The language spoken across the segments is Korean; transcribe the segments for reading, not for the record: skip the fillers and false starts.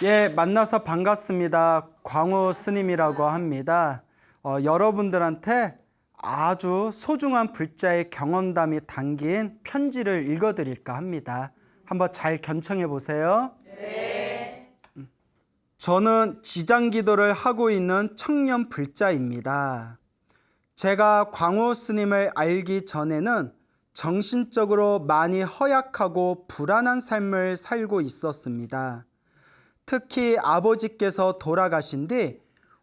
예, 만나서 반갑습니다. 광우 스님이라고 합니다. 여러분들한테 아주 소중한 불자의 경험담이 담긴 편지를 읽어드릴까 합니다. 한번 잘 견청해 보세요. 네. 저는 지장기도를 하고 있는 청년 불자입니다. 제가 광우 스님을 알기 전에는 정신적으로 많이 허약하고 불안한 삶을 살고 있었습니다. 특히 아버지께서 돌아가신 뒤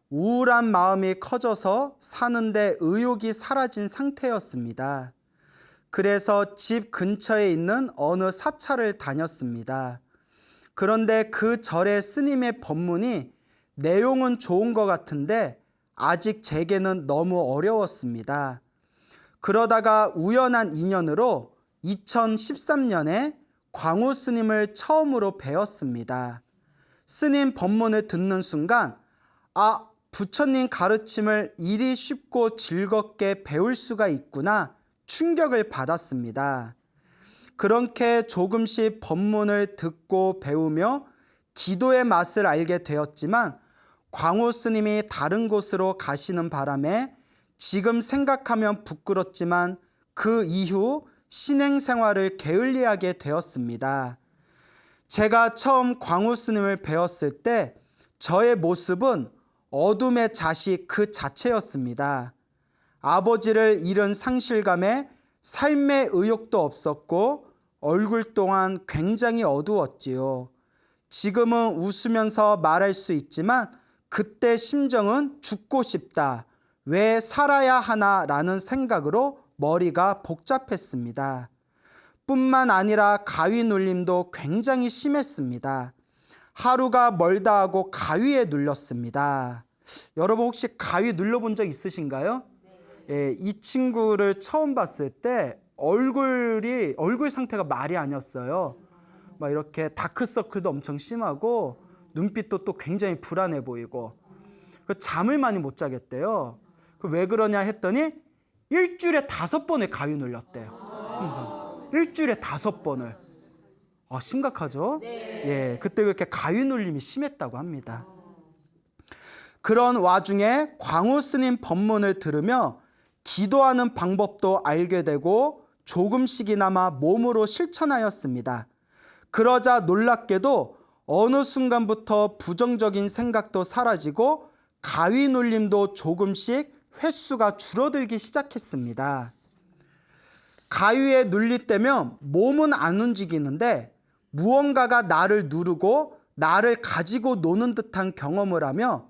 우울한 마음이 커져서 사는데 의욕이 사라진 상태였습니다. 그래서 집 근처에 있는 어느 사찰을 다녔습니다. 그런데 그 절의 스님의 법문이 내용은 좋은 것 같은데 아직 제게는 너무 어려웠습니다. 그러다가 우연한 인연으로 2013년에 광우 스님을 처음으로 뵈었습니다. 스님 법문을 듣는 순간 부처님 가르침을 이리 쉽고 즐겁게 배울 수가 있구나 충격을 받았습니다. 그렇게 조금씩 법문을 듣고 배우며 기도의 맛을 알게 되었지만 광우 스님이 다른 곳으로 가시는 바람에 지금 생각하면 부끄럽지만 그 이후 신행생활을 게을리하게 되었습니다. 제가 처음 광우 스님을 배웠을 때 저의 모습은 어둠의 자식 그 자체였습니다. 아버지를 잃은 상실감에 삶의 의욕도 없었고 얼굴 또한 굉장히 어두웠지요. 지금은 웃으면서 말할 수 있지만 그때 심정은 죽고 싶다. 왜 살아야 하나라는 생각으로 머리가 복잡했습니다. 뿐만 아니라 가위 눌림도 굉장히 심했습니다. 하루가 멀다 하고 가위에 눌렸습니다. 여러분 혹시 가위 눌려본 적 있으신가요? 예, 이 친구를 처음 봤을 때 얼굴 상태가 말이 아니었어요. 막 이렇게 다크서클도 엄청 심하고 눈빛도 또 굉장히 불안해 보이고 잠을 많이 못 자겠대요. 왜 그러냐 했더니 일주일에 5번을 가위 눌렸대요. 항상. 일주일에 5번을. 심각하죠? 예, 그때 그렇게 가위 눌림이 심했다고 합니다. 그런 와중에 광우 스님 법문을 들으며 기도하는 방법도 알게 되고 조금씩이나마 몸으로 실천하였습니다. 그러자 놀랍게도 어느 순간부터 부정적인 생각도 사라지고 가위 눌림도 조금씩 횟수가 줄어들기 시작했습니다. 가위에 눌릴 때면 몸은 안 움직이는데 무언가가 나를 누르고 나를 가지고 노는 듯한 경험을 하며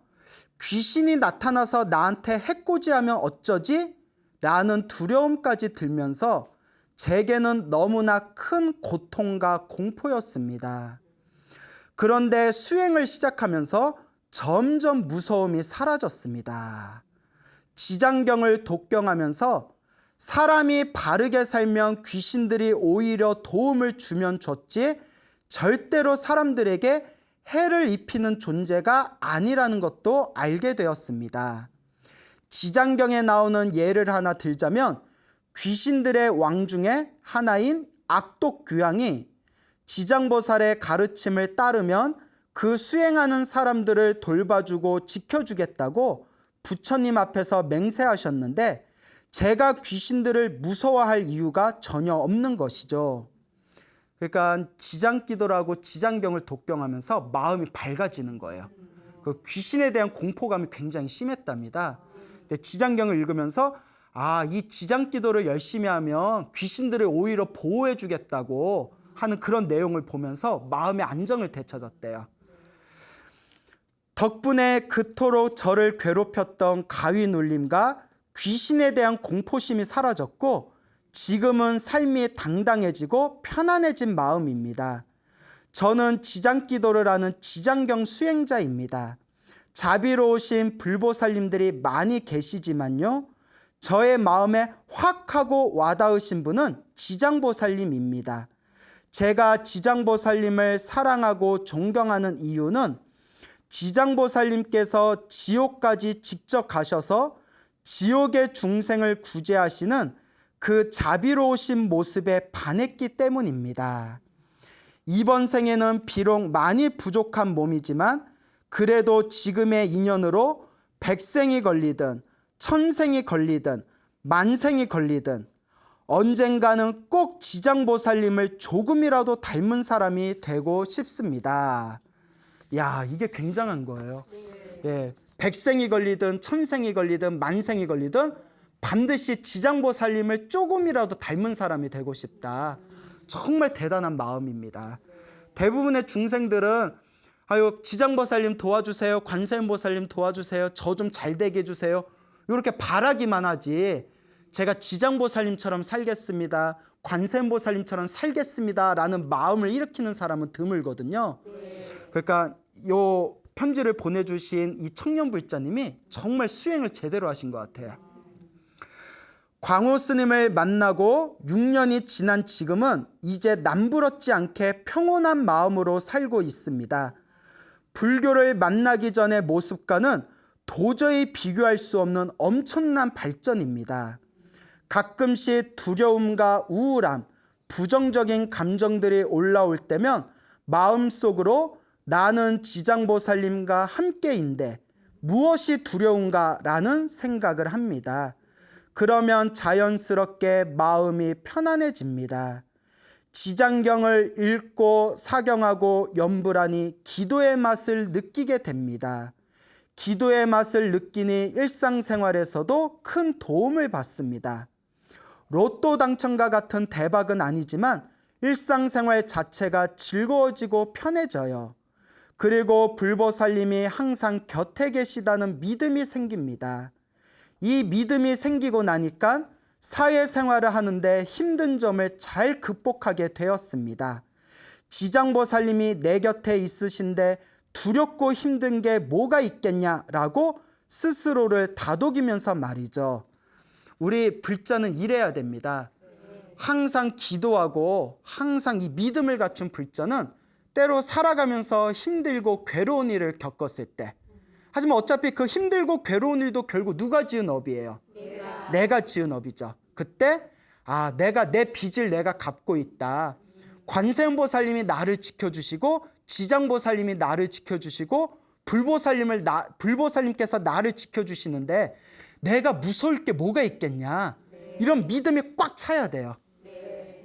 귀신이 나타나서 나한테 해코지하면 어쩌지? 라는 두려움까지 들면서 제게는 너무나 큰 고통과 공포였습니다. 그런데 수행을 시작하면서 점점 무서움이 사라졌습니다. 지장경을 독경하면서 사람이 바르게 살면 귀신들이 오히려 도움을 주면 줬지 절대로 사람들에게 해를 입히는 존재가 아니라는 것도 알게 되었습니다. 지장경에 나오는 예를 하나 들자면 귀신들의 왕 중에 하나인 악독귀왕이 지장보살의 가르침을 따르면 그 수행하는 사람들을 돌봐주고 지켜주겠다고 부처님 앞에서 맹세하셨는데 제가 귀신들을 무서워할 이유가 전혀 없는 것이죠. 그러니까 지장기도라고 지장경을 독경하면서 마음이 밝아지는 거예요. 그 귀신에 대한 공포감이 굉장히 심했답니다. 근데 지장경을 읽으면서 이 지장기도를 열심히 하면 귀신들을 오히려 보호해 주겠다고 하는 그런 내용을 보면서 마음의 안정을 되찾았대요. 덕분에 그토록 저를 괴롭혔던 가위 눌림과 귀신에 대한 공포심이 사라졌고 지금은 삶이 당당해지고 편안해진 마음입니다. 저는 지장기도를 하는 지장경 수행자입니다. 자비로우신 불보살님들이 많이 계시지만요. 저의 마음에 확 하고 와닿으신 분은 지장보살님입니다. 제가 지장보살님을 사랑하고 존경하는 이유는 지장보살님께서 지옥까지 직접 가셔서 지옥의 중생을 구제하시는 그 자비로우신 모습에 반했기 때문입니다. 이번 생에는 비록 많이 부족한 몸이지만 그래도 지금의 인연으로 백생이 걸리든 천생이 걸리든 만생이 걸리든 언젠가는 꼭 지장보살님을 조금이라도 닮은 사람이 되고 싶습니다. 야, 이게 굉장한 거예요. 예, 백생이 걸리든 천생이 걸리든 만생이 걸리든 반드시 지장보살님을 조금이라도 닮은 사람이 되고 싶다. 정말 대단한 마음입니다. 대부분의 중생들은 아유, 지장보살님 도와주세요, 관세음보살님 도와주세요, 저 좀 잘 되게 해주세요, 이렇게 바라기만 하지 제가 지장보살님처럼 살겠습니다, 관세음보살님처럼 살겠습니다 라는 마음을 일으키는 사람은 드물거든요. 그러니까 요 편지를 보내주신 이 청년불자님이 정말 수행을 제대로 하신 것 같아요. 광호 스님을 만나고 6년이 지난 지금은 이제 남부럽지 않게 평온한 마음으로 살고 있습니다. 불교를 만나기 전의 모습과는 도저히 비교할 수 없는 엄청난 발전입니다. 가끔씩 두려움과 우울함, 부정적인 감정들이 올라올 때면 마음속으로 나는 지장보살님과 함께인데 무엇이 두려운가 라는 생각을 합니다. 그러면 자연스럽게 마음이 편안해집니다. 지장경을 읽고 사경하고 연불하니 기도의 맛을 느끼게 됩니다. 기도의 맛을 느끼니 일상생활에서도 큰 도움을 받습니다. 로또 당첨과 같은 대박은 아니지만 일상생활 자체가 즐거워지고 편해져요. 그리고 불보살님이 항상 곁에 계시다는 믿음이 생깁니다. 이 믿음이 생기고 나니까 사회생활을 하는데 힘든 점을 잘 극복하게 되었습니다. 지장보살님이 내 곁에 있으신데 두렵고 힘든 게 뭐가 있겠냐라고 스스로를 다독이면서 말이죠. 우리 불자는 이래야 됩니다. 항상 기도하고 항상 이 믿음을 갖춘 불자는 때로 살아가면서 힘들고 괴로운 일을 겪었을 때, 하지만 어차피 그 힘들고 괴로운 일도 결국 누가 지은 업이에요? 내가 지은 업이죠. 그때 내가 내 빚을 내가 갚고 있다. 관세음보살님이 나를 지켜주시고 지장보살님이 나를 지켜주시고 불보살님께서 나를 지켜주시는데 내가 무서울 게 뭐가 있겠냐. 이런 믿음이 꽉 차야 돼요.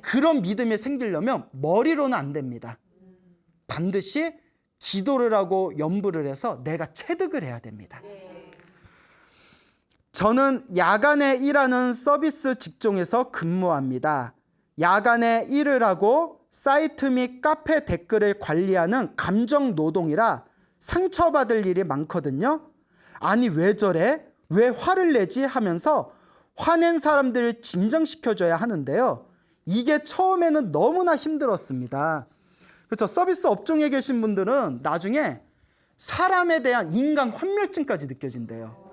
그런 믿음이 생기려면 머리로는 안 됩니다. 반드시 기도를 하고 연불을 해서 내가 체득을 해야 됩니다. 저는 야간에 일하는 서비스 직종에서 근무합니다. 야간에 일을 하고 사이트 및 카페 댓글을 관리하는 감정 노동이라 상처받을 일이 많거든요. 아니 왜 저래? 왜 화를 내지? 하면서 화낸 사람들을 진정시켜줘야 하는데요. 이게 처음에는 너무나 힘들었습니다. 그렇죠. 서비스 업종에 계신 분들은 나중에 사람에 대한 인간 환멸증까지 느껴진대요.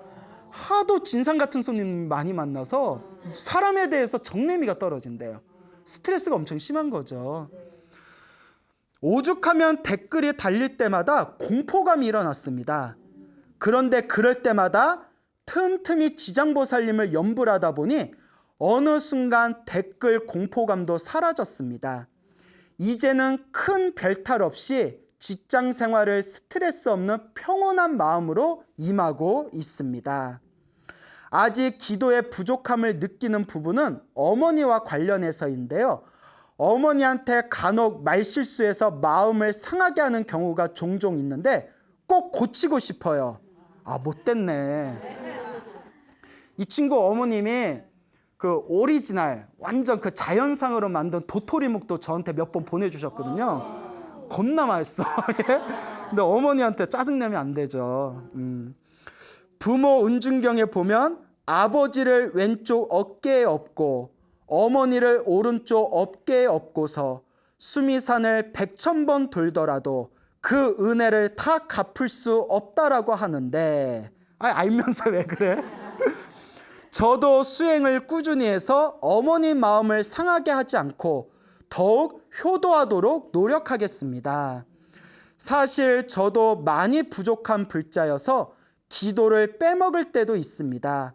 하도 진상 같은 손님 많이 만나서 사람에 대해서 정내미가 떨어진대요. 스트레스가 엄청 심한 거죠. 오죽하면 댓글이 달릴 때마다 공포감이 일어났습니다. 그런데 그럴 때마다 틈틈이 지장보살님을 연불하다 보니 어느 순간 댓글 공포감도 사라졌습니다. 이제는 큰 별탈 없이 직장 생활을 스트레스 없는 평온한 마음으로 임하고 있습니다. 아직 기도의 부족함을 느끼는 부분은 어머니와 관련해서인데요. 어머니한테 간혹 말실수해서 마음을 상하게 하는 경우가 종종 있는데 꼭 고치고 싶어요. 못됐네. 이 친구 어머님이 그 오리지널 완전 그 자연상으로 만든 도토리묵도 저한테 몇 번 보내주셨거든요. 겁나 맛있어. 근데 어머니한테 짜증내면 안 되죠. 부모 은중경에 보면 아버지를 왼쪽 어깨에 업고 어머니를 오른쪽 어깨에 업고서 수미산을 100,000번 돌더라도 그 은혜를 다 갚을 수 없다라고 하는데 알면서 왜 그래? 저도 수행을 꾸준히 해서 어머니 마음을 상하게 하지 않고 더욱 효도하도록 노력하겠습니다. 사실 저도 많이 부족한 불자여서 기도를 빼먹을 때도 있습니다.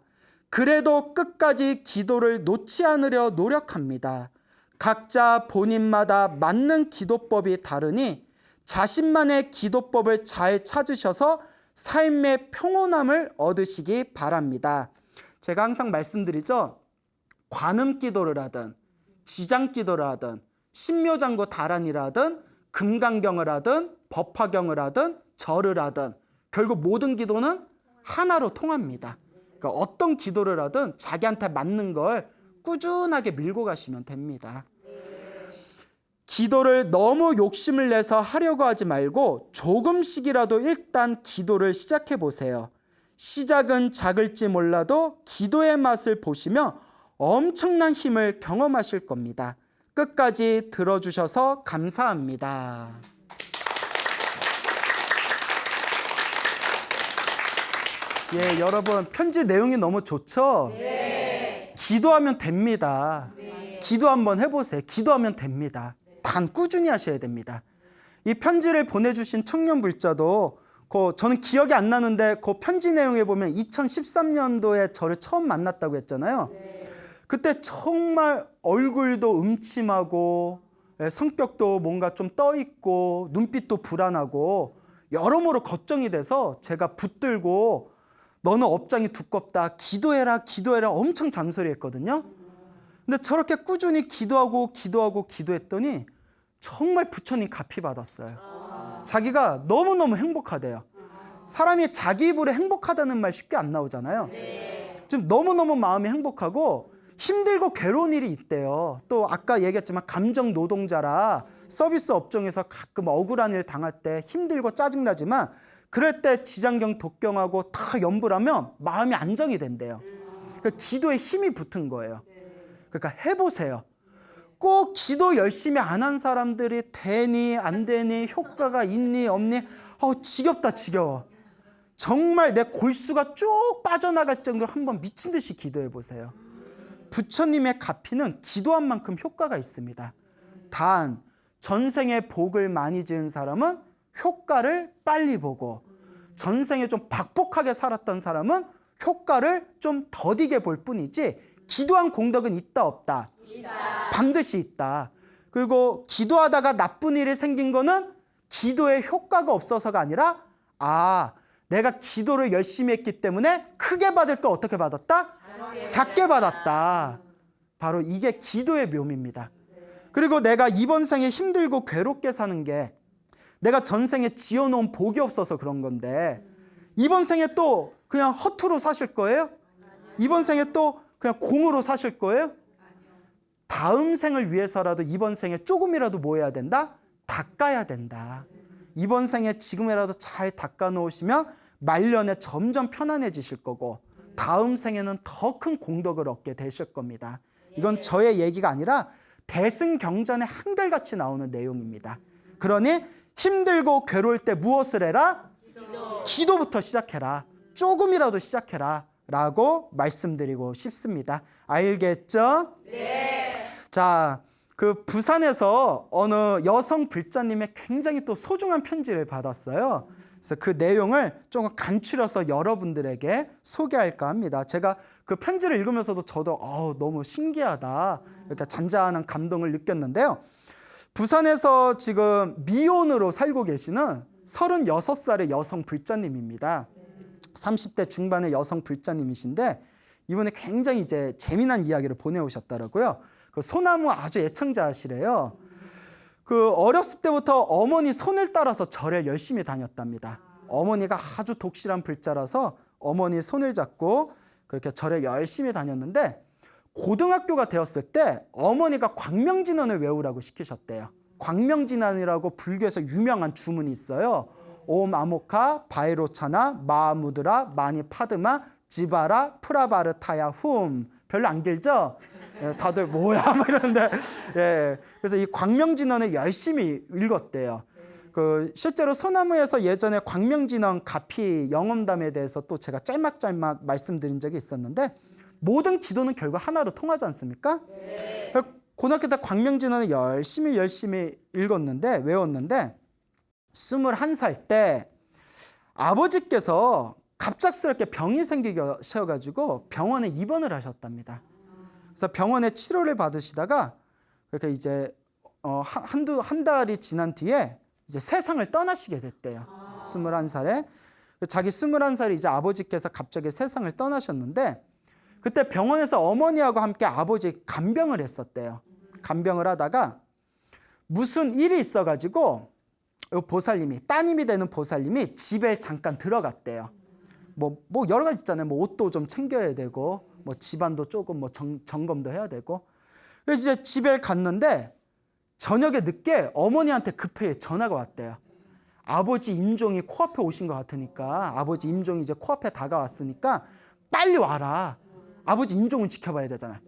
그래도 끝까지 기도를 놓지 않으려 노력합니다. 각자 본인마다 맞는 기도법이 다르니 자신만의 기도법을 잘 찾으셔서 삶의 평온함을 얻으시기 바랍니다. 제가 항상 말씀드리죠. 관음 기도를 하든 지장 기도를 하든 신묘장구 다란이를 하든 금강경을 하든 법화경을 하든 절을 하든 결국 모든 기도는 하나로 통합니다. 그러니까 어떤 기도를 하든 자기한테 맞는 걸 꾸준하게 밀고 가시면 됩니다. 기도를 너무 욕심을 내서 하려고 하지 말고 조금씩이라도 일단 기도를 시작해 보세요. 시작은 작을지 몰라도 기도의 맛을 보시며 엄청난 힘을 경험하실 겁니다. 끝까지 들어주셔서 감사합니다. 예, 여러분 편지 내용이 너무 좋죠? 네. 기도하면 됩니다. 네. 기도 한번 해보세요. 기도하면 됩니다. 단 꾸준히 하셔야 됩니다. 이 편지를 보내주신 청년 불자도 저는 기억이 안 나는데 그 편지 내용에 보면 2013년도에 저를 처음 만났다고 했잖아요. 네. 그때 정말 얼굴도 음침하고 성격도 뭔가 좀 떠있고 눈빛도 불안하고 여러모로 걱정이 돼서 제가 붙들고 너는 업장이 두껍다. 기도해라 기도해라 엄청 잔소리했거든요. 근데 저렇게 꾸준히 기도했더니 정말 부처님 갚이 받았어요. 자기가 너무너무 행복하대요. 사람이 자기 입으로 행복하다는 말 쉽게 안 나오잖아요. 지금 너무너무 마음이 행복하고 힘들고 괴로운 일이 있대요. 또 아까 얘기했지만 감정 노동자라 서비스 업종에서 가끔 억울한 일 당할 때 힘들고 짜증나지만 그럴 때 지장경 독경하고 다 연부를 하면 마음이 안정이 된대요. 그러니까 기도에 힘이 붙은 거예요. 그러니까 해보세요. 꼭 기도 열심히 안 한 사람들이 되니 안 되니 효과가 있니 없니 지겹다 지겨워. 정말 내 골수가 쭉 빠져나갈 정도로 한번 미친 듯이 기도해 보세요. 부처님의 가피는 기도한 만큼 효과가 있습니다. 단 전생에 복을 많이 지은 사람은 효과를 빨리 보고 전생에 좀 박복하게 살았던 사람은 효과를 좀 더디게 볼 뿐이지 기도한 공덕은 있다 없다? 있다. 반드시 있다. 그리고 기도하다가 나쁜 일이 생긴 거는 기도에 효과가 없어서가 아니라 내가 기도를 열심히 했기 때문에 크게 받을 걸 어떻게 받았다? 작게 받았다. 바로 이게 기도의 묘미입니다. 그리고 내가 이번 생에 힘들고 괴롭게 사는 게 내가 전생에 지어놓은 복이 없어서 그런 건데 이번 생에 또 그냥 허투루 사실 거예요? 이번 생에 또 그냥 공으로 사실 거예요? 다음 생을 위해서라도 이번 생에 조금이라도 뭐 해야 된다? 닦아야 된다. 이번 생에 지금이라도 잘 닦아 놓으시면 말년에 점점 편안해지실 거고 다음 생에는 더 큰 공덕을 얻게 되실 겁니다. 이건 저의 얘기가 아니라 대승경전에 한결같이 나오는 내용입니다. 그러니 힘들고 괴로울 때 무엇을 해라? 기도부터 시작해라. 조금이라도 시작해라 라고 말씀드리고 싶습니다. 알겠죠? 네. 자, 그 부산에서 어느 여성 불자님의 굉장히 또 소중한 편지를 받았어요. 그래서 그 내용을 조금 간추려서 여러분들에게 소개할까 합니다. 제가 그 편지를 읽으면서도 저도 너무 신기하다. 이렇게 잔잔한 감동을 느꼈는데요. 부산에서 지금 미혼으로 살고 계시는 36살의 여성 불자님입니다. 30대 중반의 여성 불자님이신데 이분이 굉장히 이제 재미난 이야기를 보내오셨더라고요. 그 소나무 아주 애청자시래요. 그 어렸을 때부터 어머니 손을 따라서 절에 열심히 다녔답니다. 어머니가 아주 독실한 불자라서 어머니 손을 잡고 그렇게 절에 열심히 다녔는데 고등학교가 되었을 때 어머니가 광명진언을 외우라고 시키셨대요. 광명진언이라고 불교에서 유명한 주문이 있어요. 옴 아모카 바이로차나 마무드라 마니 파드마 지바라 프라바르타야 훔. 별로 안 길죠? 다들 뭐야 막 이러는데 그래서 이 광명진언을 열심히 읽었대요. 실제로 소나무에서 예전에 광명진언 가피 영험담에 대해서 또 제가 짤막짤막 말씀드린 적이 있었는데 모든 기도는 결국 하나로 통하지 않습니까? 네. 고등학교 때 광명진언을 열심히 읽었는데 외웠는데 21살 때 아버지께서 갑작스럽게 병이 생기셔가지고 병원에 입원을 하셨답니다. 그래서 병원에 치료를 받으시다가 그러니까 이제 한 달이 지난 뒤에 이제 세상을 떠나시게 됐대요. 21살에. 자기 21살에 이제 아버지께서 갑자기 세상을 떠나셨는데 그때 병원에서 어머니하고 함께 아버지 간병을 했었대요. 간병을 하다가 무슨 일이 있어가지고 보살님이, 따님이 되는 보살님이 집에 잠깐 들어갔대요. 뭐 여러 가지 있잖아요. 뭐 옷도 좀 챙겨야 되고, 뭐 집안도 조금 뭐 점검도 해야 되고. 그래서 이제 집에 갔는데 저녁에 늦게 어머니한테 급하게 전화가 왔대요. 아버지 임종이 코앞에 오신 것 같으니까, 아버지 임종이 이제 코앞에 다가왔으니까 빨리 와라. 아버지 임종은 지켜봐야 되잖아요.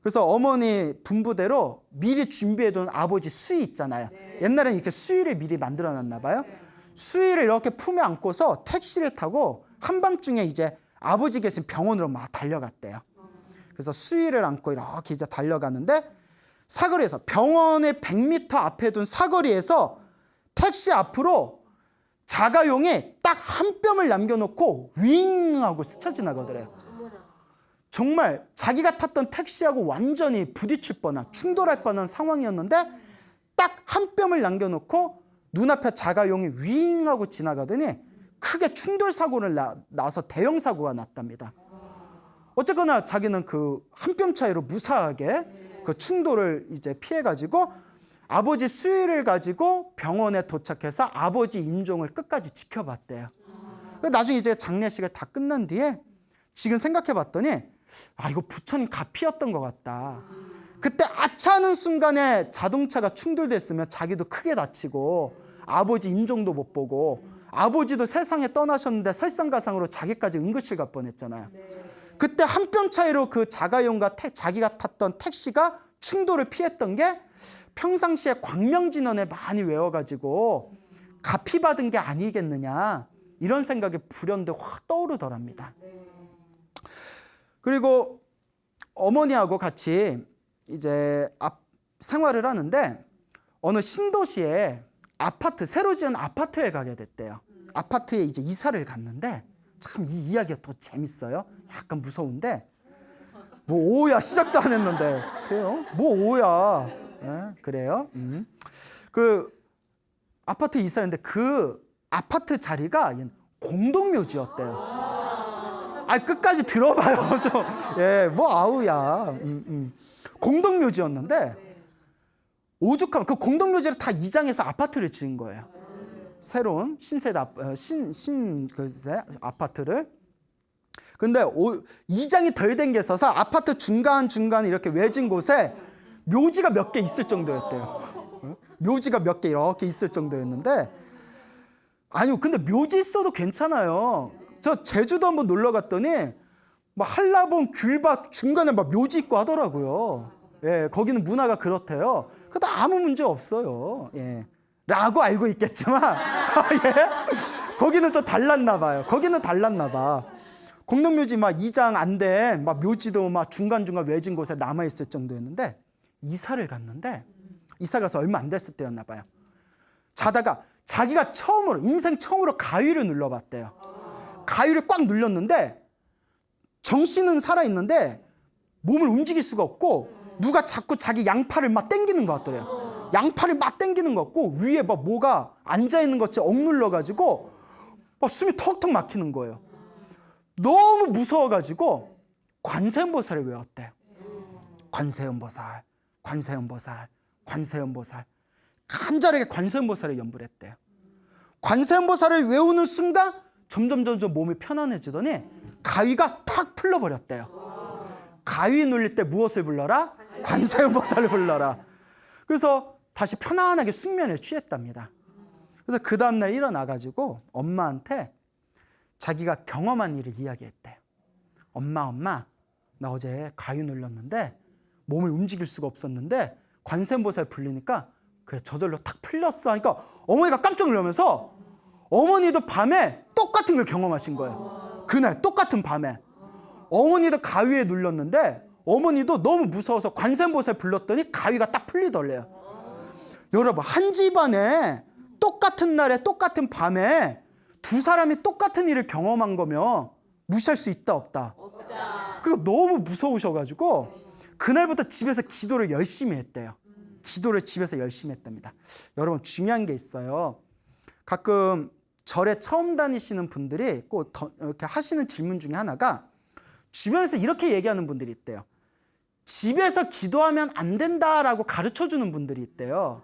그래서 어머니 분부대로 미리 준비해둔 아버지 수의 있잖아요. 옛날에는 이렇게 수의를 미리 만들어놨나 봐요. 수의를 이렇게 품에 안고서 택시를 타고 한밤중에 이제 아버지 계신 병원으로 막 달려갔대요. 그래서 수의를 안고 이렇게 이제 달려가는데 사거리에서, 병원의 100m 앞에 둔 사거리에서 택시 앞으로 자가용이 딱 한 뼘을 남겨놓고 윙 하고 스쳐 지나가더래요. 정말 자기가 탔던 택시하고 완전히 부딪힐 뻔한, 충돌할 뻔한 상황이었는데 딱 한 뼘을 남겨놓고 눈앞에 자가용이 윙 하고 지나가더니 크게 충돌 사고를 나서 대형 사고가 났답니다. 어쨌거나 자기는 그 한 뼘 차이로 무사하게 그 충돌을 이제 피해가지고 아버지 수의를 가지고 병원에 도착해서 아버지 임종을 끝까지 지켜봤대요. 나중에 이제 장례식을 다 끝난 뒤에 지금 생각해봤더니 이거 부처님 가피였던 것 같다. 그때 아차 하는 순간에 자동차가 충돌됐으면 자기도 크게 다치고 아버지 임종도 못 보고 아버지도 세상에 떠나셨는데 설상가상으로 자기까지 응급실 갈 뻔했잖아요. 그때 한 뼘 차이로 그 자가용과 자기가 탔던 택시가 충돌을 피했던 게 평상시에 광명진원에 많이 외워가지고 가피받은 게 아니겠느냐, 이런 생각이 불현듯 확 떠오르더랍니다. 그리고 어머니하고 같이 이제 생활을 하는데 어느 신도시에 아파트, 새로 지은 아파트에 가게 됐대요. 아파트에 이제 이사를 갔는데 참 이 이야기가 더 재밌어요. 약간 무서운데 뭐 오야 시작도 안 했는데 그래요? 뭐 오야. 그래요? 그 아파트 이사했는데 그 아파트 자리가 공동묘지였대요. 끝까지 들어봐요. 좀. 뭐 아우야. 공동묘지였는데 오죽하면 그 공동묘지를 다 이장해서 아파트를 지은 거예요. 새로운 신세대 아파트를. 근데 이장이 덜 된 게 있어서 아파트 중간중간 이렇게 외진 곳에 묘지가 몇 개 있을 정도였대요. 묘지가 몇 개 이렇게 있을 정도였는데, 아니요, 근데 묘지 있어도 괜찮아요. 저 제주도 한번 놀러 갔더니 막 한라봉 귤밭 중간에 막 묘지 있고 하더라고요. 거기는 문화가 그렇대요. 그것도 아무 문제 없어요. 라고 알고 있겠지만 거기는 좀 달랐나 봐요. 거기는 달랐나 봐. 공동묘지 막 이장 안 된 막 묘지도 막 중간중간 외진 곳에 남아 있을 정도였는데 이사를 갔는데, 이사 가서 얼마 안 됐을 때였나 봐요. 자다가 자기가 인생 처음으로 가위를 눌러봤대요. 가위를 꽉 눌렸는데 정신은 살아있는데 몸을 움직일 수가 없고 누가 자꾸 자기 양팔을 막 당기는 것 같더래요. 양팔을 막 당기는 것 같고 위에 막 뭐가 앉아있는 것처럼 억눌러가지고 막 숨이 턱턱 막히는 거예요. 너무 무서워가지고 관세음보살을 외웠대요. 관세음보살, 관세음보살, 관세음보살. 간절하게 관세음보살을 연불 했대요. 관세음보살을 외우는 순간 점점 몸이 편안해지더니 가위가 탁 풀려버렸대요. 가위 눌릴 때 무엇을 불러라? 관세음보살을 불러라. 그래서 다시 편안하게 숙면에 취했답니다. 그래서 그 다음날 일어나가지고 엄마한테 자기가 경험한 일을 이야기했대요. 엄마, 나 어제 가위 눌렀는데 몸을 움직일 수가 없었는데 관세음보살 불리니까 그래 저절로 탁 풀렸어 하니까 어머니가 깜짝 놀라면서 어머니도 밤에 똑같은 걸 경험하신 거예요. 그날 똑같은 밤에 어머니도 가위에 눌렸는데 어머니도 너무 무서워서 관세음보살 불렀더니 가위가 딱 풀리더래요. 여러분, 한 집안에 똑같은 날에 똑같은 밤에 두 사람이 똑같은 일을 경험한 거면 무시할 수 있다 없다? 없다. 그거 너무 무서우셔가지고 그날부터 집에서 기도를 열심히 했대요. 기도를 집에서 열심히 했답니다. 여러분 중요한 게 있어요. 가끔 절에 처음 다니시는 분들이 꼭 이렇게 하시는 질문 중에 하나가 주변에서 이렇게 얘기하는 분들이 있대요. 집에서 기도하면 안 된다라고 가르쳐주는 분들이 있대요.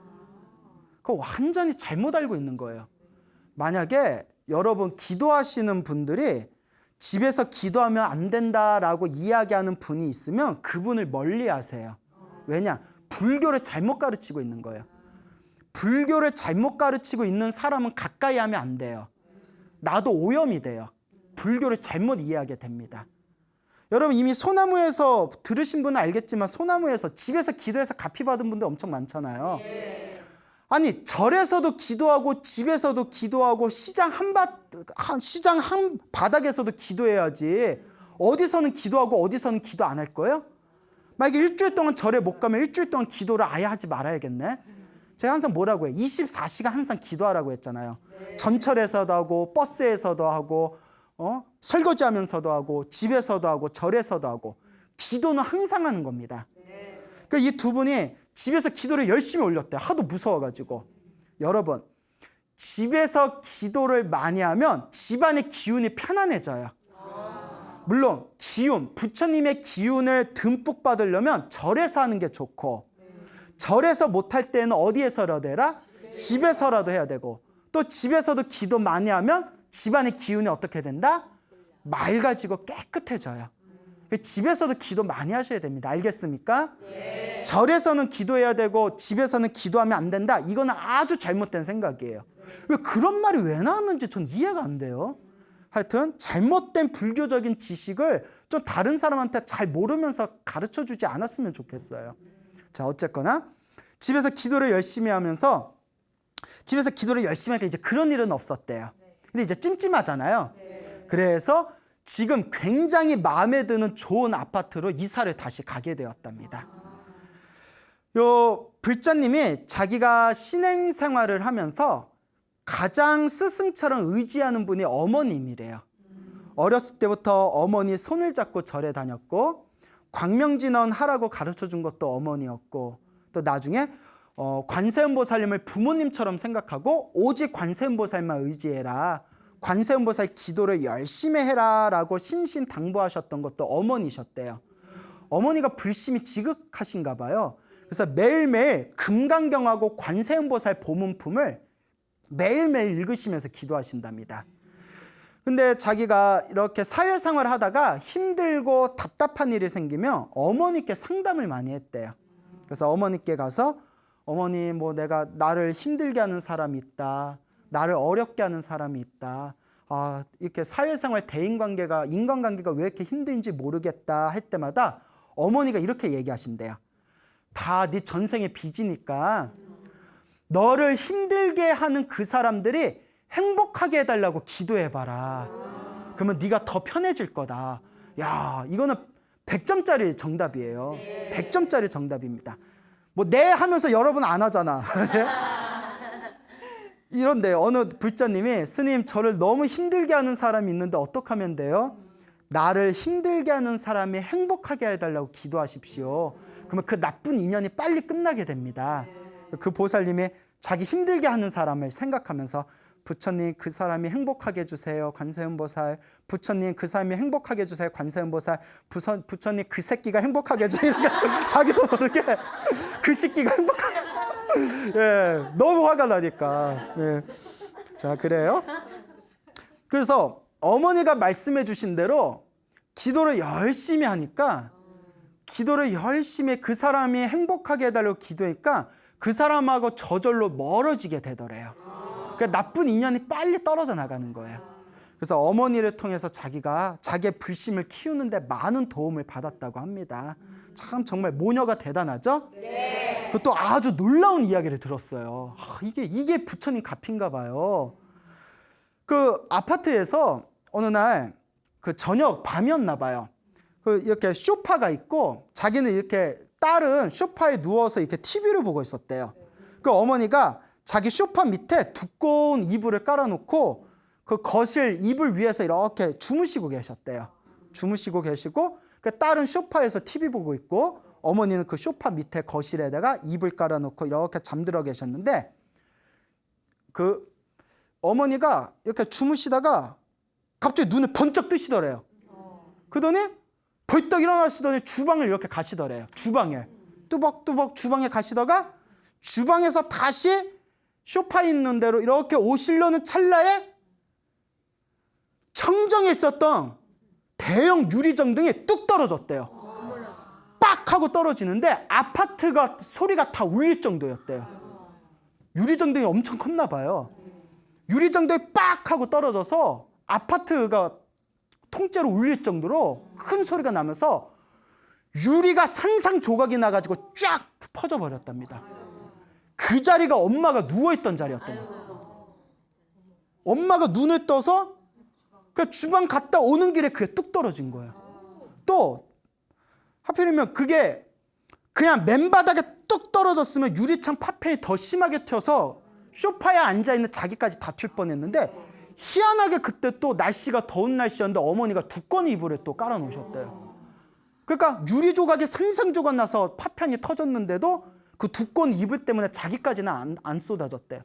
그거 완전히 잘못 알고 있는 거예요. 만약에 여러분 기도하시는 분들이 집에서 기도하면 안 된다라고 이야기하는 분이 있으면 그분을 멀리 하세요. 왜냐? 불교를 잘못 가르치고 있는 거예요. 불교를 잘못 가르치고 있는 사람은 가까이 하면 안 돼요. 나도 오염이 돼요. 불교를 잘못 이해하게 됩니다. 여러분 이미 소나무에서 들으신 분은 알겠지만 소나무에서 집에서 기도해서 갚이 받은 분들 엄청 많잖아요. 아니 절에서도 기도하고 집에서도 기도하고 시장 한 바닥에서도 기도해야지 어디서는 기도하고 어디서는 기도 안 할 거예요? 만약에 일주일 동안 절에 못 가면 일주일 동안 기도를 아예 하지 말아야겠네. 제가 항상 뭐라고 해요? 24시간 항상 기도하라고 했잖아요. 전철에서도 하고 버스에서도 하고 설거지하면서도 하고 집에서도 하고 절에서도 하고 기도는 항상 하는 겁니다. 그러니까 이 두 분이 집에서 기도를 열심히 올렸대요. 하도 무서워가지고. 여러분 집에서 기도를 많이 하면 집안의 기운이 편안해져요. 물론 기운, 부처님의 기운을 듬뿍 받으려면 절에서 하는 게 좋고 절에서 못할 때는 어디에서라도 해라? 집에서라도 해야 되고 또 집에서도 기도 많이 하면 집안의 기운이 어떻게 된다? 맑아지고 깨끗해져요. 집에서도 기도 많이 하셔야 됩니다. 알겠습니까? 네. 절에서는 기도해야 되고 집에서는 기도하면 안 된다. 이거는 아주 잘못된 생각이에요. 왜 그런 말이 왜 나왔는지 전 이해가 안 돼요. 하여튼 잘못된 불교적인 지식을 좀 다른 사람한테 잘 모르면서 가르쳐주지 않았으면 좋겠어요. 자, 어쨌거나 집에서 기도를 열심히 하면서 집에서 기도를 열심히 하니까 이제 그런 일은 없었대요. 근데 이제 찜찜하잖아요. 그래서 지금 굉장히 마음에 드는 좋은 아파트로 이사를 다시 가게 되었답니다. 요 불자님이 자기가 신행 생활을 하면서 가장 스승처럼 의지하는 분이 어머님이래요. 어렸을 때부터 어머니 손을 잡고 절에 다녔고 광명진원 하라고 가르쳐준 것도 어머니였고 또 나중에 관세음보살님을 부모님처럼 생각하고 오직 관세음보살만 의지해라. 관세음보살 기도를 열심히 해라 라고 신신당부하셨던 것도 어머니셨대요. 어머니가 불심이 지극하신가 봐요. 그래서 매일매일 금강경하고 관세음보살 보문품을 매일매일 읽으시면서 기도하신답니다. 근데 자기가 이렇게 사회생활을 하다가 힘들고 답답한 일이 생기면 어머니께 상담을 많이 했대요. 그래서 어머니께 가서 어머니 내가 나를 힘들게 하는 사람이 있다. 나를 어렵게 하는 사람이 있다. 이렇게 사회생활 대인관계가 인간관계가 왜 이렇게 힘든지 모르겠다 할 때마다 어머니가 이렇게 얘기하신대요. 다 네 전생의 빚이니까 너를 힘들게 하는 그 사람들이 행복하게 해달라고 기도해봐라. 그러면 네가 더 편해질 거다. 야, 이거는 100점짜리 정답이에요. 100점짜리 정답입니다. 네 하면서 여러분 안 하잖아. 이런데 어느 불자님이 스님 저를 너무 힘들게 하는 사람이 있는데 어떻게 하면 돼요? 나를 힘들게 하는 사람이 행복하게 해달라고 기도하십시오. 그러면 그 나쁜 인연이 빨리 끝나게 됩니다. 그 보살님이 자기 힘들게 하는 사람을 생각하면서 부처님 그 사람이 행복하게 해주세요 관세음보살. 부처님 그 사람이 행복하게 해주세요 관세음보살. 부처님 그 새끼가 행복하게 해주세요. 자기도 모르게 그 새끼가 행복하게. 예, 너무 화가 나니까. 예. 자, 그래요. 그래서 어머니가 말씀해 주신 대로 기도를 열심히 하니까 기도를 열심히 그 사람이 행복하게 해달라고 기도하니까 그 사람하고 저절로 멀어지게 되더래요. 그러니까 나쁜 인연이 빨리 떨어져 나가는 거예요. 그래서 어머니를 통해서 자기가 자기의 불심을 키우는데 많은 도움을 받았다고 합니다. 참 정말 모녀가 대단하죠? 네. 또 아주 놀라운 이야기를 들었어요. 이게 부처님 값인가 봐요. 그 아파트에서 어느 날 그 저녁 밤이었나 봐요. 이렇게 소파가 있고 자기는 이렇게 딸은 소파에 누워서 이렇게 TV를 보고 있었대요. 그 어머니가 자기 소파 밑에 두꺼운 이불을 깔아놓고 그 거실 이불 위에서 이렇게 주무시고 계셨대요. 주무시고 계시고 그 딸은 소파에서 TV 보고 있고 어머니는 그 소파 밑에 거실에다가 이불 깔아놓고 이렇게 잠들어 계셨는데 그 어머니가 이렇게 주무시다가 갑자기 눈을 번쩍 뜨시더래요. 그러더니 벌떡 일어나시더니 주방을 이렇게 가시더래요. 주방에 뚜벅뚜벅 주방에 가시다가 주방에서 다시 소파에 있는 대로 이렇게 오시려는 찰나에 청정에 있었던 대형 유리정등이 뚝 떨어졌대요. 빡 하고 떨어지는데 아파트가 소리가 다 울릴 정도였대요. 유리정등이 엄청 컸나 봐요. 유리정등이 빡 하고 떨어져서 아파트가 통째로 울릴 정도로 큰 소리가 나면서 유리가 산산조각이 나가지고 쫙 퍼져버렸답니다. 그 자리가 엄마가 누워있던 자리였던 거예요. 엄마가 눈을 떠서 그 주방 갔다 오는 길에 그게 뚝 떨어진 거예요. 또 하필이면 그게 그냥 맨바닥에 뚝 떨어졌으면 유리창 파편이 더 심하게 튀어서 소파에 앉아있는 자기까지 다툴 뻔했는데 희한하게 그때 또 날씨가 더운 날씨였는데 어머니가 두꺼운 이불에 또 깔아놓으셨대요. 그러니까 유리 조각이 상상조각 나서 파편이 터졌는데도 그 두꺼운 이불 때문에 자기까지는 안 쏟아졌대요.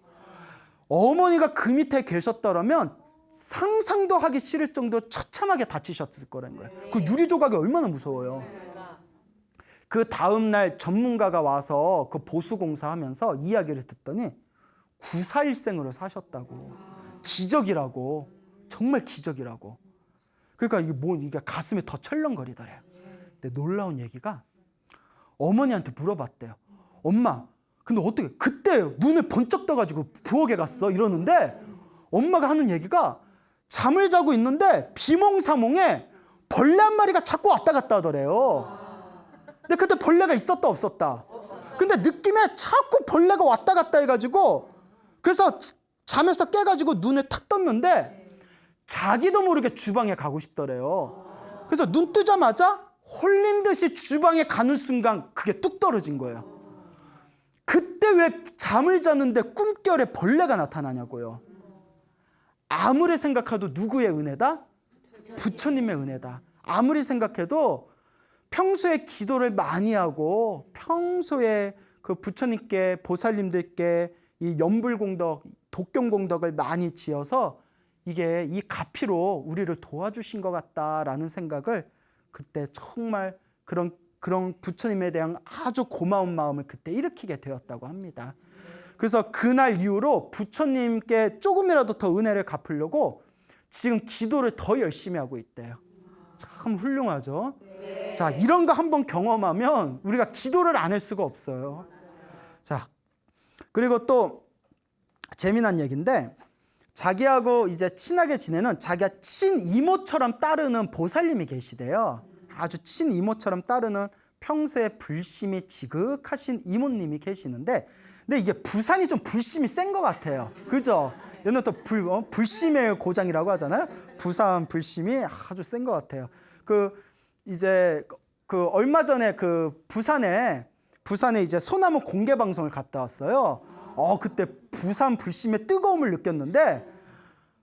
어머니가 그 밑에 계셨더라면 상상도 하기 싫을 정도로 처참하게 다치셨을 거라는 거예요. 그 유리 조각이 얼마나 무서워요. 그 다음날 전문가가 와서 그 보수공사하면서 이야기를 듣더니 94일생으로 사셨다고. 기적이라고. 정말 기적이라고. 그러니까 이게 가슴이 더 철렁거리더래요. 근데 놀라운 얘기가 어머니한테 물어봤대요. 엄마, 근데 어떻게 그때 눈을 번쩍 떠가지고 부엌에 갔어? 이러는데 엄마가 하는 얘기가 잠을 자고 있는데 비몽사몽에 벌레 한 마리가 자꾸 왔다 갔다 하더래요. 근데 그때 벌레가 있었다 없었다. 근데 느낌에 자꾸 벌레가 왔다 갔다 해가지고 그래서 잠에서 깨가지고 눈을 탁 떴는데 자기도 모르게 주방에 가고 싶더래요. 그래서 눈 뜨자마자 홀린 듯이 주방에 가는 순간 그게 뚝 떨어진 거예요. 그때 왜 잠을 자는데 꿈결에 벌레가 나타나냐고요. 아무리 생각해도 누구의 은혜다? 부처님의 은혜다. 아무리 생각해도 평소에 기도를 많이 하고 평소에 그 부처님께 보살님들께 이 연불공덕, 독경공덕을 많이 지어서 이게 이 가피로 우리를 도와주신 것 같다라는 생각을 그때 정말 그런 부처님에 대한 아주 고마운 마음을 그때 일으키게 되었다고 합니다. 그래서 그날 이후로 부처님께 조금이라도 더 은혜를 갚으려고 지금 기도를 더 열심히 하고 있대요. 참 훌륭하죠? 네. 자, 이런 거 한번 경험하면 우리가 기도를 안 할 수가 없어요. 자, 그리고 또 재미난 얘기인데 자기하고 이제 친하게 지내는 자기가 친이모처럼 따르는 보살님이 계시대요. 아주 친이모처럼 따르는 평소에 불심이 지극하신 이모님이 계시는데 근데 이게 부산이 좀 불심이 센 것 같아요. 그죠? 얘는 또 불심의 고장이라고 하잖아요. 부산 불심이 아주 센 것 같아요. 이제 얼마 전에 부산에 이제 소나무 공개 방송을 갔다 왔어요. 그때 부산 불심의 뜨거움을 느꼈는데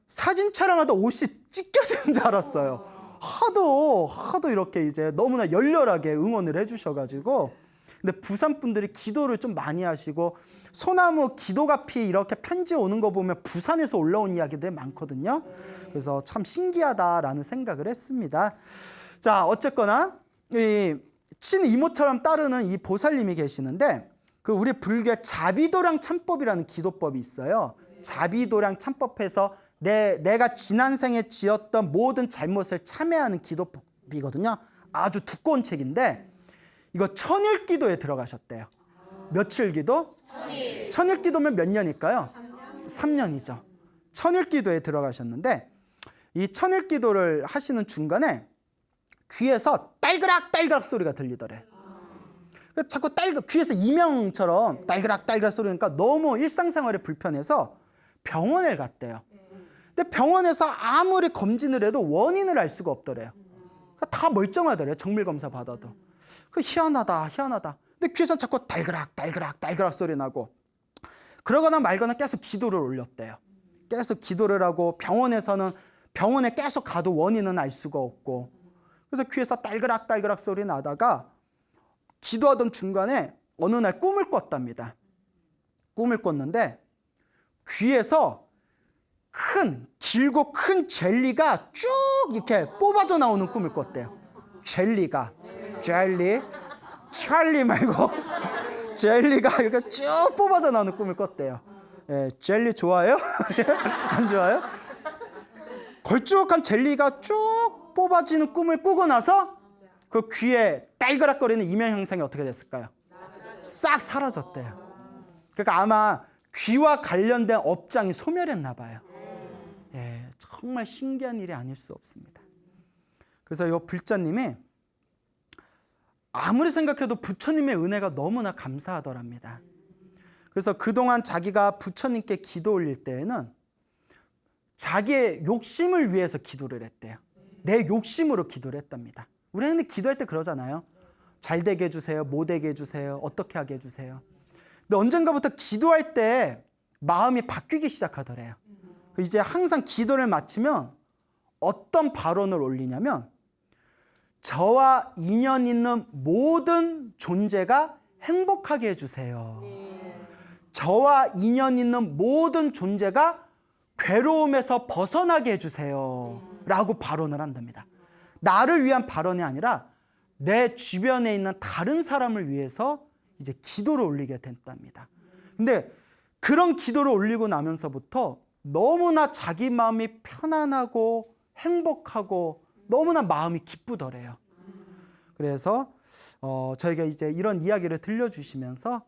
사진 촬영하다 옷이 찢겨지는 줄 알았어요. 하도 이렇게 이제 너무나 열렬하게 응원을 해주셔가지고. 근데 부산 분들이 기도를 좀 많이 하시고 소나무 기도가피 이렇게 편지 오는 거 보면 부산에서 올라온 이야기들 많거든요. 그래서 참 신기하다라는 생각을 했습니다. 자, 어쨌거나 이 친이모처럼 따르는 이 보살님이 계시는데 우리 불교의 자비도량 참법이라는 기도법이 있어요. 자비도량 참법에서 내가 지난 생에 지었던 모든 잘못을 참회하는 기도법이거든요. 아주 두꺼운 책인데 이거 천일기도에 들어가셨대요. 며칠 기도? 천일기도면 몇 년일까요? 3년이죠. 천일기도에 들어가셨는데 이 천일기도를 하시는 중간에 귀에서 딸그락 소리가 들리더래. 자꾸 귀에서 이명처럼 딸그락 소리 나니까 너무 일상생활에 불편해서 병원을 갔대요. 근데 병원에서 아무리 검진을 해도 원인을 알 수가 없더래요. 다 멀쩡하더래요. 정밀검사 받아도. 희한하다. 근데 귀에서 자꾸 딸그락 소리 나고 그러거나 말거나 계속 기도를 올렸대요. 계속 기도를 하고 병원에 계속 가도 원인은 알 수가 없고 그래서 귀에서 딸그락 소리 나다가 기도하던 중간에 어느 날 꿈을 꿨답니다. 꿈을 꿨는데 귀에서 길고 큰 젤리가 쭉 이렇게 뽑아져 나오는 꿈을 꿨대요. 젤리가. 찰리 말고 젤리가 이렇게 쭉 뽑아져 나오는 꿈을 꿨대요. 예, 젤리 좋아해요? 안 좋아요? 걸쭉한 젤리가 쭉 뽑아지는 꿈을 꾸고 나서 그 귀에 딸그락거리는 이면 형상이 어떻게 됐을까요? 싹 사라졌대요. 그러니까 아마 귀와 관련된 업장이 소멸했나 봐요. 예, 정말 신기한 일이 아닐 수 없습니다. 그래서 이 불자님이 아무리 생각해도 부처님의 은혜가 너무나 감사하더랍니다. 그래서 그동안 자기가 부처님께 기도 올릴 때에는 자기의 욕심을 위해서 기도를 했대요. 내 욕심으로 기도를 했답니다. 우리는 기도할 때 그러잖아요. 잘 되게 해주세요. 못 되게 해주세요. 어떻게 하게 해주세요. 근데 언젠가부터 기도할 때 마음이 바뀌기 시작하더래요. 이제 항상 기도를 마치면 어떤 발언을 올리냐면 저와 인연 있는 모든 존재가 행복하게 해주세요. 저와 인연 있는 모든 존재가 괴로움에서 벗어나게 해주세요. 라고 발언을 한답니다. 나를 위한 발언이 아니라 내 주변에 있는 다른 사람을 위해서 이제 기도를 올리게 됐답니다. 근데 그런 기도를 올리고 나면서부터 너무나 자기 마음이 편안하고 행복하고 너무나 마음이 기쁘더래요. 그래서 저희가 이제 이런 이야기를 들려주시면서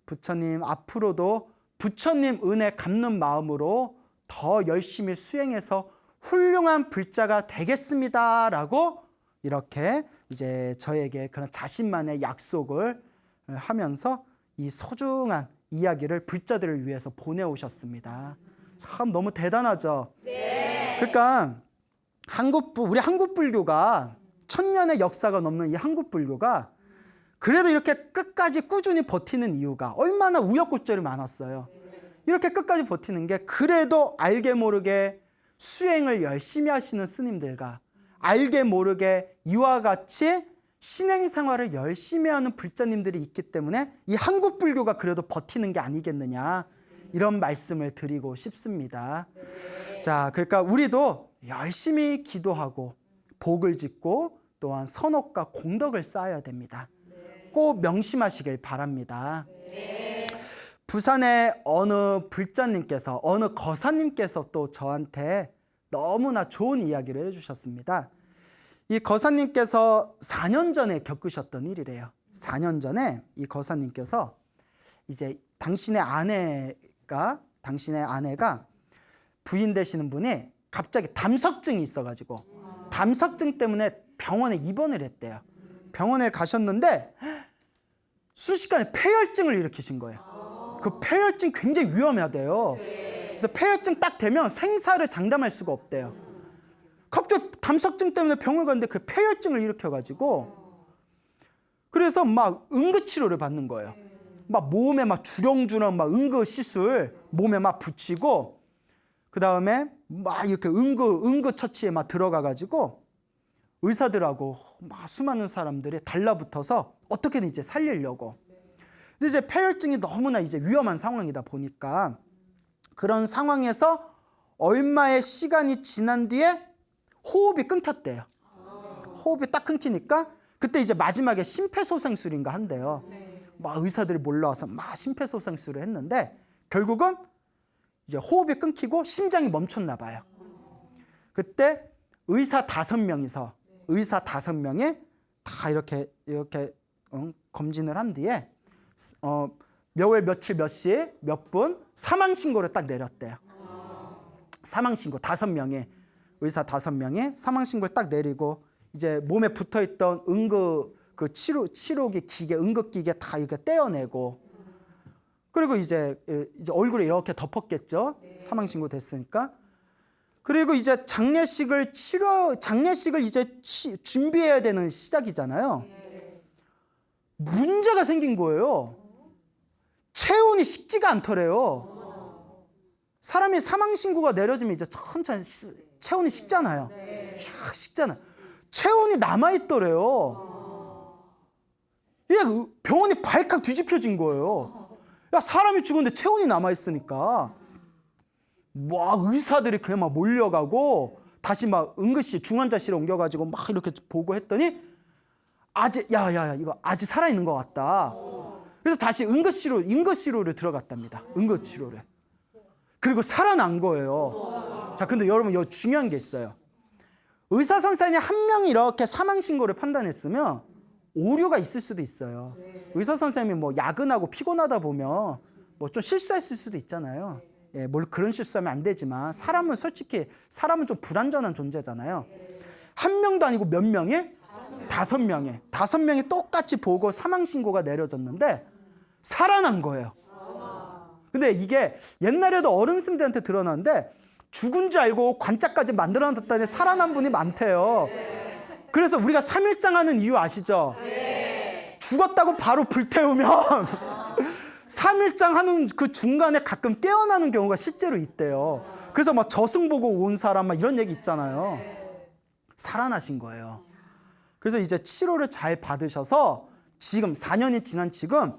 부처님 앞으로도 부처님 은혜 갚는 마음으로 더 열심히 수행해서 훌륭한 불자가 되겠습니다라고 이렇게 이제 저에게 그런 자신만의 약속을 하면서 이 소중한 이야기를 불자들을 위해서 보내오셨습니다. 참 너무 대단하죠. 네. 그러니까 우리 한국 불교가 1000년의 역사가 넘는 이 한국 불교가 그래도 이렇게 끝까지 꾸준히 버티는 이유가 얼마나 우여곡절이 많았어요. 이렇게 끝까지 버티는 게 그래도 알게 모르게 수행을 열심히 하시는 스님들과 알게 모르게 이와 같이 신행생활을 열심히 하는 불자님들이 있기 때문에 이 한국 불교가 그래도 버티는 게 아니겠느냐 이런 말씀을 드리고 싶습니다. 자, 그러니까 우리도 열심히 기도하고 복을 짓고 또한 선업과 공덕을 쌓아야 됩니다. 꼭 명심하시길 바랍니다. 부산의 어느 불자님께서 어느 거사님께서 또 저한테 너무나 좋은 이야기를 해주셨습니다. 이 거사님께서 4년 전에 겪으셨던 일이래요. 4년 전에 이 거사님께서 이제 당신의 아내가 부인 되시는 분이 갑자기 담석증이 있어가지고 담석증 때문에 병원에 입원을 했대요. 병원에 가셨는데 순식간에 폐혈증을 일으키신 거예요. 그 폐혈증 굉장히 위험하대요. 그래서 폐혈증 딱 되면 생사를 장담할 수가 없대요. 갑자기 담석증 때문에 병을 갔는데 그 폐혈증을 일으켜가지고 그래서 막 응급치료를 받는 거예요. 막 몸에 막 주렁주렁 막 응급시술 몸에 막 붙이고 그 다음에 막 이렇게 응급처치에 막 들어가가지고 의사들하고 막 수많은 사람들이 달라붙어서 어떻게든 이제 살리려고. 근데 이제 폐혈증이 너무나 이제 위험한 상황이다 보니까 그런 상황에서 얼마의 시간이 지난 뒤에 호흡이 끊겼대요. 호흡이 딱 끊기니까 그때 이제 마지막에 심폐소생술인가 한대요. 막 의사들이 몰려와서 막 심폐소생술을 했는데 결국은 이제 호흡이 끊기고 심장이 멈췄나 봐요. 그때 의사 5명이 다 이렇게 검진을 한 뒤에 몇 월 며칠 몇 시에 몇 분 사망 신고를 딱 내렸대요. 사망 신고 5명이 의사 5명이 사망 신고를 딱 내리고 이제 몸에 붙어 있던 그 치료기 기계 응급기계 다 이렇게 떼어내고 그리고 이제 얼굴에 이렇게 덮었겠죠. 사망 신고 됐으니까. 그리고 이제 장례식을 이제 준비해야 되는 시작이잖아요. 문제가 생긴 거예요. 체온이 식지가 않더래요. 사람이 사망 신고가 내려지면 이제 천천히 체온이 식잖아요. 샥 식잖아요. 체온이 남아 있더래요. 얘 병원이 발칵 뒤집혀진 거예요. 야, 사람이 죽었는데 체온이 남아있으니까. 와, 의사들이 그냥 막 몰려가고 다시 막 응급실, 중환자실에 옮겨가지고 막 이렇게 보고 했더니 아직, 이거 아직 살아있는 것 같다. 그래서 다시 응급실로를 들어갔답니다. 응급치료를. 그리고 살아난 거예요. 자, 근데 여러분, 여기 중요한 게 있어요. 의사 선생님이 한 명이 이렇게 사망 신고를 판단했으면 오류가 있을 수도 있어요. 의사 선생님이 뭐 야근하고 피곤하다 보면 뭐 좀 실수했을 수도 있잖아요. 예, 뭘 그런 실수하면 안 되지만 사람은 솔직히 좀 불완전한 존재잖아요. 한 명도 아니고 몇 명이? 5명이. 5명이 똑같이 보고 사망 신고가 내려졌는데 살아난 거예요. 근데 이게 옛날에도 어른들한테 드러났는데 죽은 줄 알고 관짝까지 만들어놨다니 살아난 분이 많대요. 그래서 우리가 3일장 하는 이유 아시죠? 죽었다고 바로 불태우면 3일장 하는 그 중간에 가끔 깨어나는 경우가 실제로 있대요. 그래서 막 저승 보고 온 사람 막 이런 얘기 있잖아요. 살아나신 거예요. 그래서 이제 치료를 잘 받으셔서 지금 4년이 지난 지금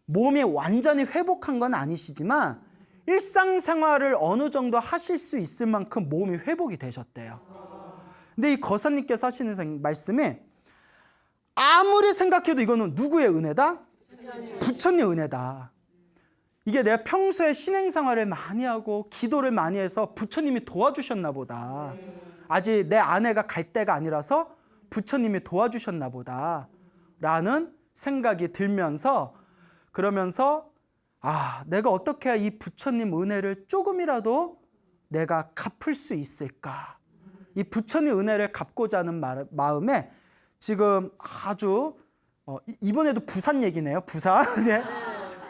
몸이 완전히 회복한 건 아니시지만 일상생활을 어느 정도 하실 수 있을 만큼 몸이 회복이 되셨대요. 근데 이 거사님께서 하시는 말씀이 아무리 생각해도 이거는 누구의 은혜다? 부처님 은혜다. 이게 내가 평소에 신행생활을 많이 하고 기도를 많이 해서 부처님이 도와주셨나 보다. 아직 내 아내가 갈 때가 아니라서 부처님이 도와주셨나 보다 라는 생각이 들면서 그러면서 내가 어떻게 해야 이 부처님 은혜를 조금이라도 내가 갚을 수 있을까? 이 부처님 은혜를 갚고자 하는 마음에 지금 아주 이번에도 부산 얘기네요. 부산. 네.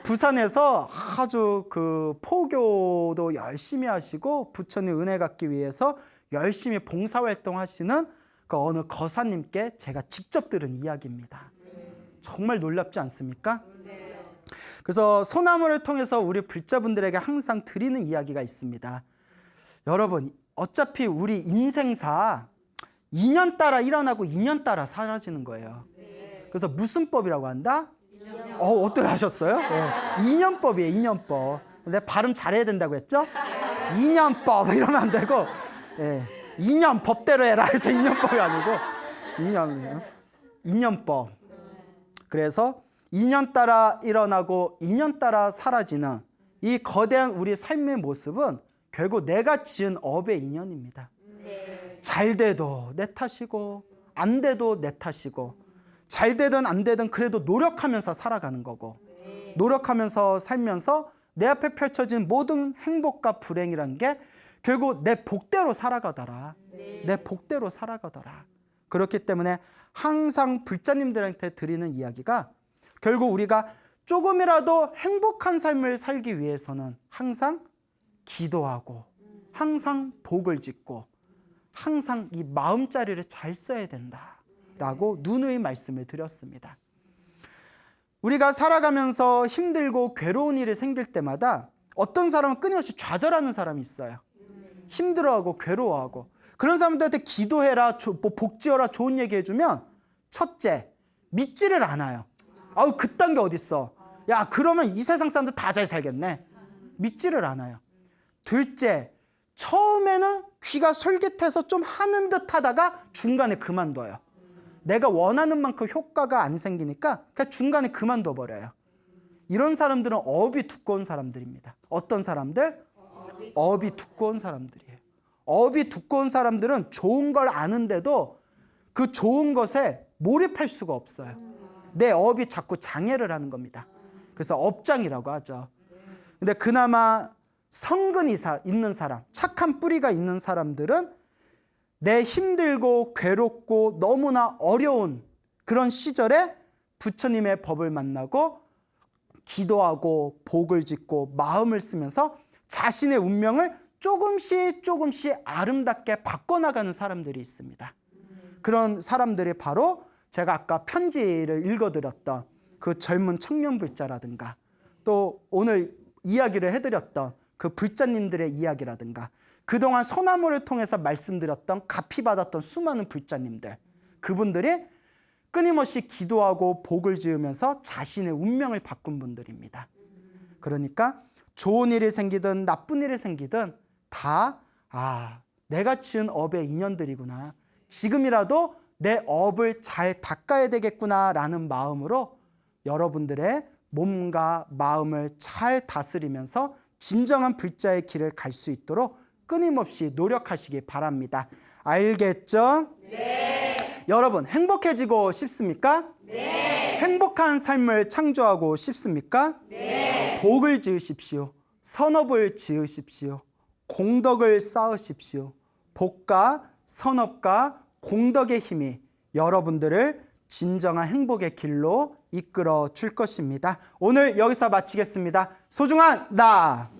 부산에서 아주 그 포교도 열심히 하시고 부처님 은혜 갖기 위해서 열심히 봉사활동 하시는 그 어느 거사님께 제가 직접 들은 이야기입니다. 정말 놀랍지 않습니까? 그래서 소나무를 통해서 우리 불자분들에게 항상 드리는 이야기가 있습니다. 여러분, 어차피 우리 인생사 2년 따라 일어나고 2년 따라 사라지는 거예요. 그래서 무슨 법이라고 한다? 어떻게 하셨어요? 네. 2년법이에요. 2년법. 근데 발음 잘해야 된다고 했죠? 2년법 이러면 안 되고 2년 법대로 해라 해서 2년법이 아니고 2년법. 그래서 2년 따라 일어나고 2년 따라 사라지는 이 거대한 우리 삶의 모습은 결국 내가 지은 업의 인연입니다. 잘 돼도 내 탓이고 안 돼도 내 탓이고 잘 되든 안 되든 그래도 노력하면서 살아가는 거고 노력하면서 살면서 내 앞에 펼쳐진 모든 행복과 불행이란 게 결국 내 복대로 살아가더라. 내 복대로 살아가더라. 그렇기 때문에 항상 불자님들한테 드리는 이야기가 결국 우리가 조금이라도 행복한 삶을 살기 위해서는 항상 기도하고 항상 복을 짓고 항상 이 마음자리를 잘 써야 된다라고 누누이 말씀을 드렸습니다. 우리가 살아가면서 힘들고 괴로운 일이 생길 때마다 어떤 사람은 끊임없이 좌절하는 사람이 있어요. 힘들어하고 괴로워하고 그런 사람들한테 기도해라, 복지어라 좋은 얘기 해주면 첫째, 믿지를 않아요. 그딴 게 어딨어. 야, 그러면 이 세상 사람들 다 잘 살겠네. 믿지를 않아요. 둘째, 처음에는 귀가 솔깃해서 좀 하는 듯 하다가 중간에 그만둬요. 내가 원하는 만큼 효과가 안 생기니까 그냥 중간에 그만둬 버려요. 이런 사람들은 업이 두꺼운 사람들입니다. 어떤 사람들? 업이 두꺼운 사람들이에요. 업이 두꺼운 사람들은 좋은 걸 아는데도 그 좋은 것에 몰입할 수가 없어요. 내 업이 자꾸 장애를 하는 겁니다. 그래서 업장이라고 하죠. 근데 그나마 성근이 있는 사람, 착한 뿌리가 있는 사람들은 내 힘들고 괴롭고 너무나 어려운 그런 시절에 부처님의 법을 만나고 기도하고 복을 짓고 마음을 쓰면서 자신의 운명을 조금씩 아름답게 바꿔나가는 사람들이 있습니다. 그런 사람들이 바로 제가 아까 편지를 읽어드렸던 그 젊은 청년 불자라든가 또 오늘 이야기를 해드렸던 그 불자님들의 이야기라든가 그동안 소나무를 통해서 말씀드렸던 값이 받았던 수많은 불자님들, 그분들이 끊임없이 기도하고 복을 지으면서 자신의 운명을 바꾼 분들입니다. 그러니까 좋은 일이 생기든 나쁜 일이 생기든 다 내가 지은 업의 인연들이구나. 지금이라도 내 업을 잘 닦아야 되겠구나라는 마음으로 여러분들의 몸과 마음을 잘 다스리면서 진정한 불자의 길을 갈 수 있도록 끊임없이 노력하시기 바랍니다. 알겠죠? 네. 여러분 행복해지고 싶습니까? 네. 행복한 삶을 창조하고 싶습니까? 네. 복을 지으십시오. 선업을 지으십시오. 공덕을 쌓으십시오. 복과 선업과 공덕의 힘이 여러분들을 진정한 행복의 길로 이끌어 줄 것입니다. 오늘 여기서 마치겠습니다. 소중한 나